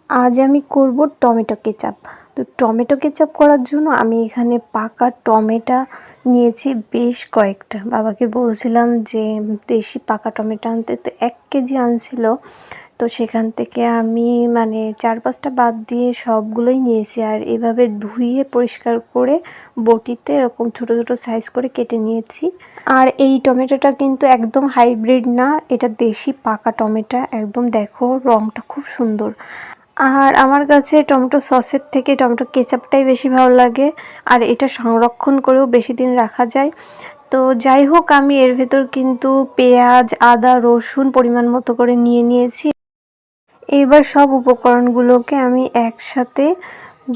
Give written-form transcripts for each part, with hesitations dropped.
আজ আমি করব টমেটো কেচাপ। তো টমেটো কেচাপ করার জন্য আমি এখানে পাকা টমেটো নিয়েছি বেশ কয়েকটা। বাবাকে বলছিলাম যে দেশি পাকা টমেটো আনতে, তো 1 কেজি আনছিল। তো সেখান থেকে আমি মানে 4-5টা বাদ দিয়ে সবগুলোই নিয়েছি, আর এভাবে ধুয়ে পরিষ্কার করে বটিতে এরকম ছোট ছোট সাইজ করে কেটে নিয়েছি। আর এই টমেটোটা কিন্তু একদম হাইব্রিড না, এটা দেশি পাকা টমেটো। একদম দেখো রংটা খুব সুন্দর। আর আমার কাছে টমেটো সসের থেকে টমেটো কেচাপটাই বেশি ভালো লাগে, আর এটা সংরক্ষণ করেও বেশি দিন রাখা যায়। তো যাই হোক, আমি এর ভেতর কিন্তু পেঁয়াজ, আদা, রসুন পরিমাণ মতো করে নিয়ে নিয়েছি। এবার সব উপকরণগুলোকে আমি একসাথে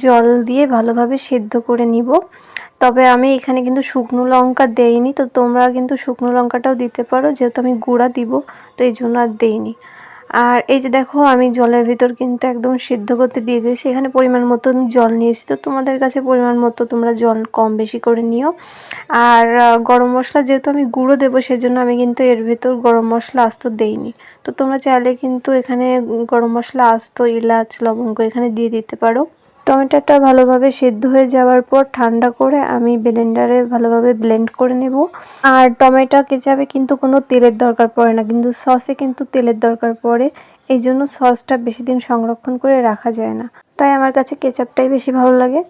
জল দিয়ে ভালোভাবে সেদ্ধ করে নিব। তবে আমি এখানে কিন্তু শুকনো লঙ্কা দেইনি, তো তোমরা কিন্তু শুকনো লঙ্কাটাও দিতে পারো, যেহেতু আমি গুঁড়া দিব তো এই জন্য আর দেইনি। আর এই যে দেখো, আমি জলের ভিতর কিন্তু একদম সিদ্ধ করতে দিয়ে দিয়েছি। এখানে পরিমাণ মতো আমি জল নিয়েছি, তো তোমাদের কাছে পরিমাণ মতো তোমরা জল কম বেশি করে নিও। আর গরম মশলা যেহেতু আমি গুঁড়ো দেবো, সেজন্য আমি কিন্তু এর ভেতর গরম মশলা আস্ত দেইনি। তো তোমরা চাইলে কিন্তু এখানে গরম মশলা আস্ত, এলাচ, লবঙ্গ এখানে দিয়ে দিতে পারো। টমেটোটা ভালোভাবে সেদ্ধ হয়ে যাওয়ার পর ঠান্ডা করে আমি ব্লেন্ডারে ভালোভাবে ব্লেন্ড করে নেব। আর টমেটো কেচাপে কিন্তু কোনো তেলের দরকার পড়ে না, কিন্তু সসে কিন্তু তেলের দরকার পড়ে। এই জন্য সসটা বেশি দিন সংরক্ষণ করে রাখা যায় না, তাই আমার কাছে কেচাপটাই বেশি ভালো লাগে।